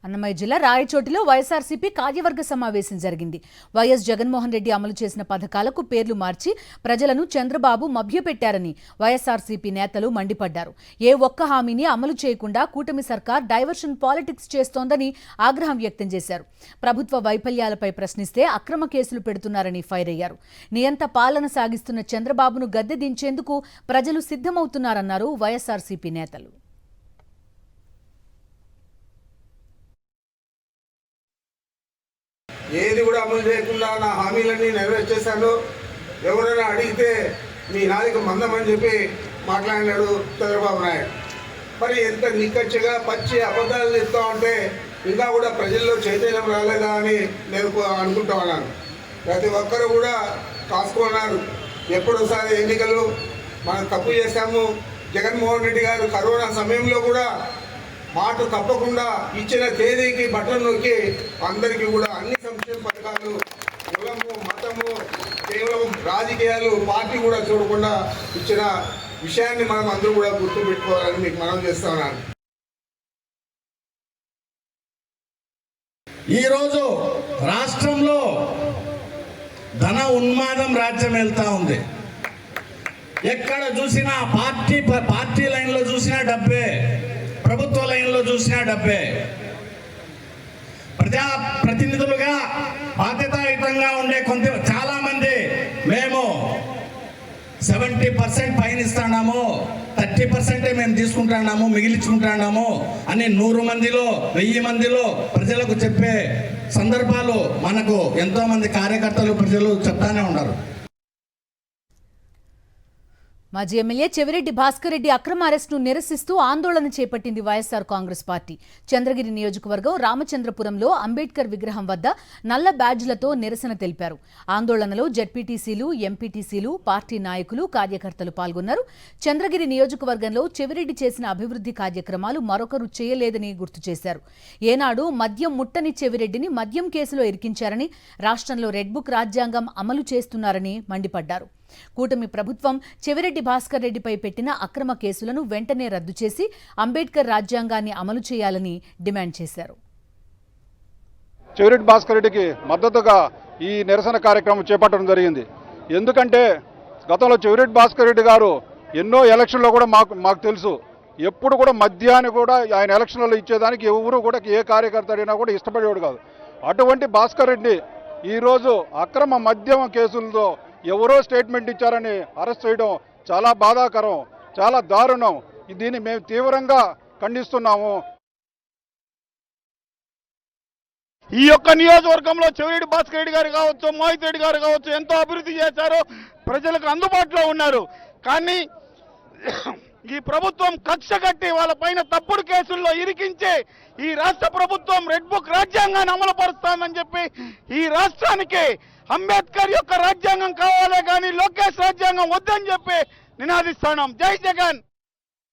అన్నమయ్య జిల్లా రాయచోటిలో వైఎస్ఆర్సీపీ కార్యవర్గ సమావేశం జరిగింది. వైఎస్ జగన్మోహన్ రెడ్డి అమలు చేసిన పథకాలకు పేర్లు మార్చి ప్రజలను చంద్రబాబు మభ్యపెట్టారని వైఎస్ఆర్సీపీ నేతలు మండిపడ్డారు. ఏ ఒక్క హామీని అమలు చేయకుండా కూటమి సర్కార్ డైవర్షన్ పాలిటిక్స్ చేస్తోందని ఆగ్రహం వ్యక్తం చేశారు. ప్రభుత్వ వైఫల్యాలపై ప్రశ్నిస్తే అక్రమ కేసులు పెడుతున్నారని ఫైర్ అయ్యారు. నియంత పాలన సాగిస్తున్న చంద్రబాబును గద్దె దించేందుకు ప్రజలు సిద్ధమవుతున్నారన్నారు వైఎస్ఆర్సీపీ నేతలు. ఏది కూడా అమలు చేయకుండా నా హామీలన్నీ నెరవేర్చేశాను. ఎవరైనా అడిగితే మీ నాలుక మందమని చెప్పి మాట్లాడినాడు చంద్రబాబు నాయుడు. మరి ఎంత నిక్కచ్చిగా పచ్చి అబద్ధాలు చెప్తా ఉంటే ఇంకా కూడా ప్రజల్లో చైతన్యం రాలేదా అని నేను అనుకుంటా ఉన్నాను. ప్రతి ఒక్కరు కూడా కాసుకున్నారు. ఎప్పుడోసారి ఎన్నికలు మనం తప్పు చేశాము. జగన్మోహన్ రెడ్డి గారు కరోనా సమయంలో కూడా మాట తప్పకుండా ఇచ్చిన తేదీకి బట్టలు నొక్కి అందరికీ కూడా అన్ని సంక్షేమ పథకాలు కులము మతము కేవలం రాజకీయాలు పార్టీ కూడా చూడకుండా ఇచ్చిన విషయాన్ని మనం అందరూ కూడా గుర్తుపెట్టుకోవాలని మీకు మనం చేస్తా ఉన్నాను. ఈరోజు రాష్ట్రంలో ధన ఉన్మాదం రాజ్యం వెళ్తా ఉంది. ఎక్కడ చూసినా పార్టీ లైన్లో చూసినా డబ్బే, ప్రభుత్వ లైన్లో చూసినా డబ్బే. ప్రతినిధులుగా బాధ్యతాయుతంగా ఉండే చాలా మంది మేము 70% పైన ఇస్తున్నాము, 30% మేము తీసుకుంటున్నాము, మిగిలించుకుంటున్నాము అని 100 మందిలో 1000 మందిలో ప్రజలకు చెప్పే సందర్భాలు మనకు ఎంతో మంది కార్యకర్తలు ప్రజలు చెప్తానే ఉన్నారు. మాజీ ఎమ్మెల్యే చెవిరెడ్డి భాస్కర్ రెడ్డి అక్రమ అరెస్టును నిరసిస్తూ ఆందోళన చేపట్టింది వైఎస్ఆర్ కాంగ్రెస్ పార్టీ. చంద్రగిరి నియోజకవర్గం రామచంద్రపురంలో అంబేద్కర్ విగ్రహం వద్ద నల్ల బ్యాడ్జ్లతో నిరసన తెలిపారు. ఆందోళనలో జెడ్పీటీసీలు, ఎంపీటీసీలు, పార్టీ నాయకులు, కార్యకర్తలు పాల్గొన్నారు. చంద్రగిరి నియోజకవర్గంలో చెవిరెడ్డి చేసిన అభివృద్ధి కార్యక్రమాలు మరొకరు చేయలేదని గుర్తు చేశారు. ఏనాడు మద్యం ముట్టని చెవిరెడ్డిని మద్యం కేసులో ఇరికించారని, రాష్ట్రంలో రెడ్ బుక్ రాజ్యాంగం అమలు చేస్తున్నారని మండిపడ్డారు. కూటమి ప్రభుత్వం చెవిరెడ్డి భాస్కర్ రెడ్డిపై పెట్టిన అక్రమ కేసులను వెంటనే రద్దు చేసి అంబేద్కర్ రాజ్యాంగాన్ని అమలు చేయాలని డిమాండ్ చేశారు. చెవిరెడ్డి భాస్కర్ రెడ్డికి మద్దతుగా ఈ నిరసన కార్యక్రమం చేపట్టడం జరిగింది. ఎందుకంటే గతంలో చెవిరెడ్డి భాస్కర్ రెడ్డి గారు ఎన్నో ఎలక్షన్లో కూడా మాకు తెలుసు, ఎప్పుడు కూడా మద్యాన్ని కూడా ఆయన ఎలక్షన్లలో ఇచ్చేదానికి ఎవరు కూడా ఏ కార్యకర్త అయినా కూడా ఇష్టపడేవాడు కాదు. అటువంటి భాస్కర్ రెడ్డి ఈరోజు అక్రమ మద్యం కేసులతో ఎవరో స్టేట్మెంట్ ఇచ్చారని అరెస్ట్ చేయడం చాలా బాధాకరం, చాలా దారుణం. దీన్ని మేము తీవ్రంగా ఖండిస్తున్నాము. ఈ యొక్క నియోజకవర్గంలో చెవిరెడ్డి భాస్కర్ రెడ్డి గారు కావచ్చు, మోహిత్ రెడ్డి గారు కావచ్చు, ఎంతో అభివృద్ధి చేశారు, ప్రజలకు అందుబాటులో ఉన్నారు. కానీ ఈ ప్రభుత్వం కక్ష కట్టి వాళ్ళ పైన తప్పుడు కేసుల్లో ఇరికించి ఈ రాష్ట్ర ప్రభుత్వం రెడ్ బుక్ రాజ్యాంగాన్ని అమలు పరుస్తామని చెప్పి ఈ రాష్ట్రానికి అంబేద్కర్ యొక్క రాజ్యాంగం కావాలే కానీ లోకేష్ రాజ్యాంగం వద్దని చెప్పి నినాదిస్తున్నాం. జై జగన్.